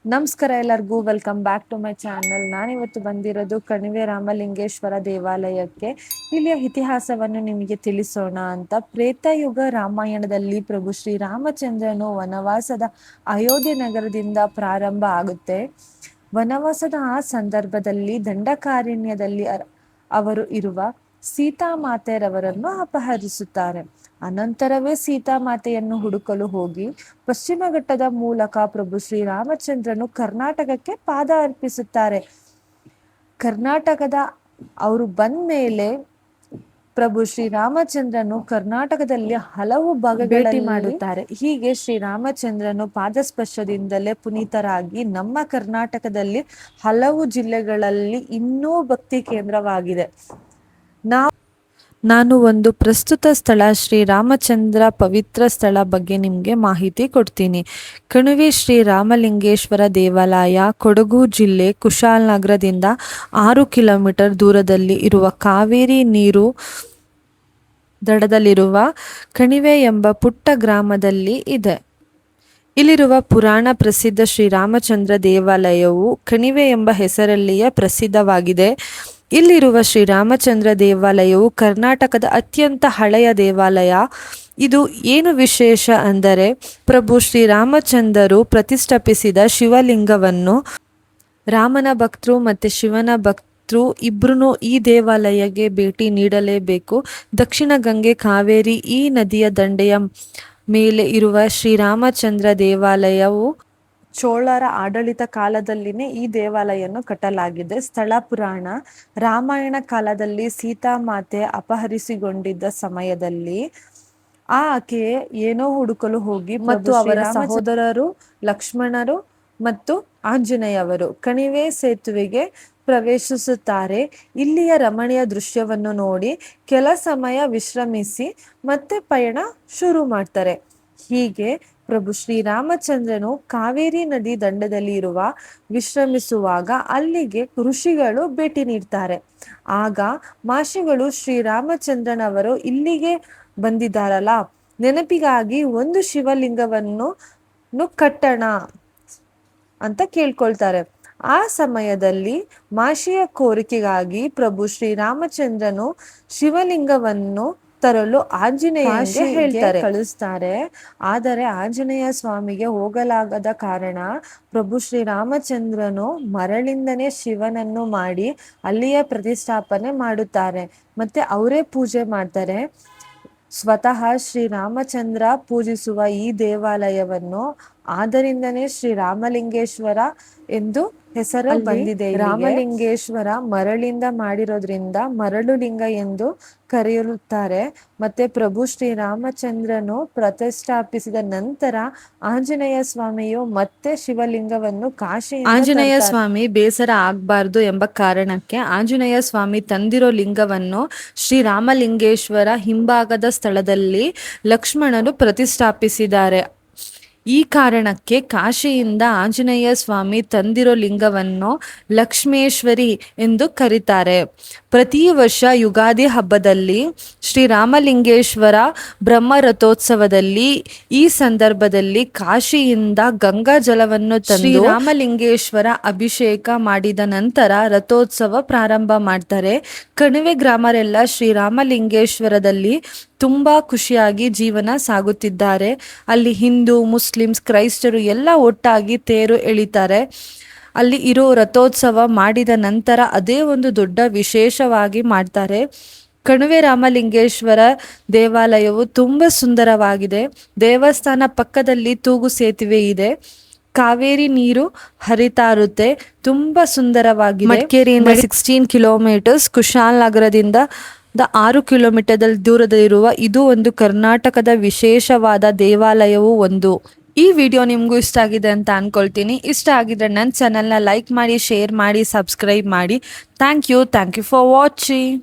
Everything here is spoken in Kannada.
ನಮಸ್ಕಾರ ಎಲ್ಲರಿಗೂ, welcome back to my channel. ನಾನಿವತ್ತು ಬಂದಿರೋದು ಕಣಿವೆ ರಾಮಲಿಂಗೇಶ್ವರ ದೇವಾಲಯಕ್ಕೆ. ಇಲ್ಲಿಯ ಇತಿಹಾಸವನ್ನು ನಿಮಗೆ ತಿಳಿಸೋಣ ಅಂತ. ತ್ರೇತಾಯುಗ ರಾಮಾಯಣದಲ್ಲಿ ಪ್ರಭು ಶ್ರೀರಾಮಚಂದ್ರನು ವನವಾಸದ ಅಯೋಧ್ಯೆ ನಗರದಿಂದ ಪ್ರಾರಂಭ ಆಗುತ್ತೆ. ವನವಾಸದ ಆ ಸಂದರ್ಭದಲ್ಲಿ ದಂಡಕಾರಣ್ಯದಲ್ಲಿ ಅವರು ಇರುವ ಸೀತಾಮಾತೆಯರವರನ್ನು ಅಪಹರಿಸುತ್ತಾರೆ. ಅನಂತರವೇ ಸೀತಾಮಾತೆಯನ್ನು ಹುಡುಕಲು ಹೋಗಿ ಪಶ್ಚಿಮ ಘಟ್ಟದ ಮೂಲಕ ಪ್ರಭು ಶ್ರೀರಾಮಚಂದ್ರನು ಕರ್ನಾಟಕಕ್ಕೆ ಪಾದ ಅರ್ಪಿಸುತ್ತಾರೆ. ಕರ್ನಾಟಕದ ಅವರು ಬಂದ ಮೇಲೆ ಪ್ರಭು ಶ್ರೀರಾಮಚಂದ್ರನು ಕರ್ನಾಟಕದಲ್ಲಿ ಹಲವು ಭಾಗಗಳಲ್ಲಿ ಮಾಡುತ್ತಾರೆ. ಹೀಗೆ ಶ್ರೀರಾಮಚಂದ್ರನು ಪಾದಸ್ಪರ್ಶದಿಂದಲೇ ಪುನೀತರಾಗಿ ನಮ್ಮ ಕರ್ನಾಟಕದಲ್ಲಿ ಹಲವು ಜಿಲ್ಲೆಗಳಲ್ಲಿ ಇನ್ನೂ ಭಕ್ತಿ ಕೇಂದ್ರವಾಗಿದೆ. ನಾನು ಒಂದು ಪ್ರಸ್ತುತ ಸ್ಥಳ ಶ್ರೀರಾಮಚಂದ್ರ ಪವಿತ್ರ ಸ್ಥಳ ಬಗ್ಗೆ ನಿಮಗೆ ಮಾಹಿತಿ ಕೊಡ್ತೀನಿ. ಕಣಿವೆ ಶ್ರೀರಾಮಲಿಂಗೇಶ್ವರ ದೇವಾಲಯ ಕೊಡಗು ಜಿಲ್ಲೆ ಕುಶಾಲನಗರದಿಂದ 6 ಕಿಲೋಮೀಟರ್ ದೂರದಲ್ಲಿ ಇರುವ ಕಾವೇರಿ ನೀರು ದಡದಲ್ಲಿರುವ ಕಣಿವೆ ಎಂಬ ಪುಟ್ಟ ಗ್ರಾಮದಲ್ಲಿ ಇದೆ. ಇಲ್ಲಿರುವ ಪುರಾಣ ಪ್ರಸಿದ್ಧ ಶ್ರೀರಾಮಚಂದ್ರ ದೇವಾಲಯವು ಕಣಿವೆ ಎಂಬ ಹೆಸರಲ್ಲಿಯೇ ಪ್ರಸಿದ್ಧವಾಗಿದೆ. ಇಲ್ಲಿರುವ ಶ್ರೀರಾಮಚಂದ್ರ ದೇವಾಲಯವು ಕರ್ನಾಟಕದ ಅತ್ಯಂತ ಹಳೆಯ ದೇವಾಲಯ. ಇದು ಏನು ವಿಶೇಷ ಅಂದರೆ ಪ್ರಭು ಶ್ರೀರಾಮಚಂದ್ರರು ಪ್ರತಿಷ್ಠಾಪಿಸಿದ ಶಿವಲಿಂಗವನ್ನು ರಾಮನ ಭಕ್ತರು ಮತ್ತು ಶಿವನ ಭಕ್ತರು ಇಬ್ರು ಈ ದೇವಾಲಯಕ್ಕೆ ಭೇಟಿ ನೀಡಲೇಬೇಕು. ದಕ್ಷಿಣ ಗಂಗೆ ಕಾವೇರಿ ಈ ನದಿಯ ದಂಡೆಯ ಮೇಲೆ ಇರುವ ಶ್ರೀರಾಮಚಂದ್ರ ದೇವಾಲಯವು ಚೋಳರ ಆಡಳಿತ ಕಾಲದಲ್ಲಿನೇ ಈ ದೇವಾಲಯವನ್ನು ಕಟ್ಟಲಾಗಿದೆ. ಸ್ಥಳ ಪುರಾಣ. ರಾಮಾಯಣ ಕಾಲದಲ್ಲಿ ಸೀತಾಮಾತೆ ಅಪಹರಿಸಿಕೊಂಡಿದ್ದ ಸಮಯದಲ್ಲಿ ಆಕೆ ಏನೋ ಹುಡುಕಲು ಹೋಗಿ ಮತ್ತು ಅವರ ಸಹೋದರರು ಲಕ್ಷ್ಮಣರು ಮತ್ತು ಆಂಜನೇಯವರು ಕಣಿವೆ ಸೇತುವೆಗೆ ಪ್ರವೇಶಿಸುತ್ತಾರೆ. ಇಲ್ಲಿಯ ರಮಣೀಯ ದೃಶ್ಯವನ್ನು ನೋಡಿ ಕೆಲ ಸಮಯ ವಿಶ್ರಮಿಸಿ ಮತ್ತೆ ಪಯಣ ಶುರು ಮಾಡ್ತಾರೆ. ಹೀಗೆ ಪ್ರಭು ಶ್ರೀರಾಮಚಂದ್ರನು ಕಾವೇರಿ ನದಿ ದಂಡದಲ್ಲಿ ವಿಶ್ರಮಿಸುವಾಗ ಅಲ್ಲಿಗೆ ಋಷಿಗಳು ಭೇಟಿ ನೀಡ್ತಾರೆ. ಆಗ ಮಹರ್ಷಿಗಳು ಶ್ರೀರಾಮಚಂದ್ರನವರು ಇಲ್ಲಿಗೆ ಬಂದಿದ್ದಾರಲ್ಲ, ನೆನಪಿಗಾಗಿ ಒಂದು ಶಿವಲಿಂಗವನ್ನು ಕಟ್ಟೋಣ ಅಂತ ಕೇಳ್ಕೊಳ್ತಾರೆ. ಆ ಸಮಯದಲ್ಲಿ ಮಹರ್ಷಿಯ ಕೋರಿಕೆಗಾಗಿ ಪ್ರಭು ಶ್ರೀರಾಮಚಂದ್ರನು ಶಿವಲಿಂಗವನ್ನು ತರಲು ಆಂಜನೇಯನಿಗೆ ಹೇಳ್ತಾರೆ, ಕಳಿಸ್ತಾರೆ. ಆದರೆ ಆಂಜನೇಯ ಸ್ವಾಮಿಗೆ ಹೋಗಲಾಗದ ಕಾರಣ ಪ್ರಭು ಶ್ರೀರಾಮಚಂದ್ರನು ಮರಳಿಂದನೇ ಶಿವನನ್ನು ಮಾಡಿ ಅಲ್ಲಿಯೇ ಪ್ರತಿಷ್ಠಾಪನೆ ಮಾಡುತ್ತಾರೆ. ಮತ್ತೆ ಅವರೇ ಪೂಜೆ ಮಾಡ್ತಾರೆ. ಸ್ವತಃ ಶ್ರೀರಾಮಚಂದ್ರ ಪೂಜಿಸುವ ಈ ದೇವಾಲಯವನ್ನು ಆದ್ದರಿಂದನೇ ಶ್ರೀರಾಮಲಿಂಗೇಶ್ವರ ಎಂದು ಹೆಸರು ಬಂದಿದೆ. ರಾಮಲಿಂಗೇಶ್ವರ ಮರಳಿಂದ ಮಾಡಿರೋದ್ರಿಂದ ಮರಳು ಲಿಂಗ ಎಂದು ಕರೆಯುತ್ತಾರೆ. ಮತ್ತೆ ಪ್ರಭು ಶ್ರೀರಾಮಚಂದ್ರನು ಪ್ರತಿಷ್ಠಾಪಿಸಿದ ನಂತರ ಆಂಜನೇಯ ಸ್ವಾಮಿಯು ಮತ್ತೆ ಶಿವಲಿಂಗವನ್ನು ಆಂಜನೇಯ ಸ್ವಾಮಿ ಬೇಸರ ಆಗ್ಬಾರ್ದು ಎಂಬ ಕಾರಣಕ್ಕೆ ಆಂಜನೇಯ ಸ್ವಾಮಿ ತಂದಿರೋ ಲಿಂಗವನ್ನು ಶ್ರೀರಾಮಲಿಂಗೇಶ್ವರ ಹಿಂಭಾಗದ ಸ್ಥಳದಲ್ಲಿ ಲಕ್ಷ್ಮಣನು ಪ್ರತಿಷ್ಠಾಪಿಸಿದ್ದಾರೆ. ಈ ಕಾರಣಕ್ಕೆ ಕಾಶಿಯಿಂದ ಆಂಜನೇಯ ಸ್ವಾಮಿ ತಂದಿರೋ ಲಿಂಗವನ್ನು ಲಕ್ಷ್ಮೇಶ್ವರಿ ಎಂದು ಕರೀತಾರೆ. ಪ್ರತಿ ವರ್ಷ ಯುಗಾದಿ ಹಬ್ಬದಲ್ಲಿ ಶ್ರೀರಾಮಲಿಂಗೇಶ್ವರ ಬ್ರಹ್ಮ ರಥೋತ್ಸವದಲ್ಲಿ ಈ ಸಂದರ್ಭದಲ್ಲಿ ಕಾಶಿಯಿಂದ ಗಂಗಾ ಜಲವನ್ನು ತಂದು ಶ್ರೀರಾಮಲಿಂಗೇಶ್ವರ ಅಭಿಷೇಕ ಮಾಡಿದ ನಂತರ ರಥೋತ್ಸವ ಪ್ರಾರಂಭ ಮಾಡ್ತಾರೆ. ಕಣಿವೆ ಗ್ರಾಮರೆಲ್ಲ ಶ್ರೀರಾಮಲಿಂಗೇಶ್ವರದಲ್ಲಿ ತುಂಬಾ ಖುಷಿಯಾಗಿ ಜೀವನ ಸಾಗುತ್ತಿದ್ದಾರೆ. ಅಲ್ಲಿ ಹಿಂದೂ, ಮುಸ್ಲಿಮ್ಸ್, ಕ್ರೈಸ್ತರು ಎಲ್ಲ ಒಟ್ಟಾಗಿ ತೇರು ಎಳಿತಾರೆ. ಅಲ್ಲಿ ಇರೋ ರಥೋತ್ಸವ ಮಾಡಿದ ನಂತರ ಅದೇ ಒಂದು ದೊಡ್ಡ ವಿಶೇಷವಾಗಿ ಮಾಡ್ತಾರೆ. ಕಣಿವೆ ರಾಮಲಿಂಗೇಶ್ವರ ದೇವಾಲಯವು ತುಂಬ ಸುಂದರವಾಗಿದೆ. ದೇವಸ್ಥಾನ ಪಕ್ಕದಲ್ಲಿ ತೂಗು ಸೇತುವೆ ಇದೆ. ಕಾವೇರಿ ನೀರು ಹರಿತಾ ಇರುತ್ತೆ. ತುಂಬಾ ಸುಂದರವಾಗಿದೆ. ಮಡಿಕೇರಿಯಿಂದ 16 ಕಿಲೋಮೀಟರ್ಸ್, ಕುಶಾಲನಗರದಿಂದ 6 ಕಿಲೋಮೀಟರ್ ದೂರದಲ್ಲಿರುವ ಇದು ಒಂದು ಕರ್ನಾಟಕದ ವಿಶೇಷವಾದ ದೇವಾಲಯವು ಒಂದು. ಈ ವಿಡಿಯೋ ನಿಮಗೂ ಇಷ್ಟ ಆಗಿದೆ ಅಂತ ಅನ್ಕೊಳ್ತೀನಿ. ಇಷ್ಟ ಆಗಿದ್ರೆ ನನ್ನ ಚಾನಲ್ನ ಲೈಕ್ ಮಾಡಿ, ಶೇರ್ ಮಾಡಿ, ಸಬ್ಸ್ಕ್ರೈಬ್ ಮಾಡಿ. Thank you for watching.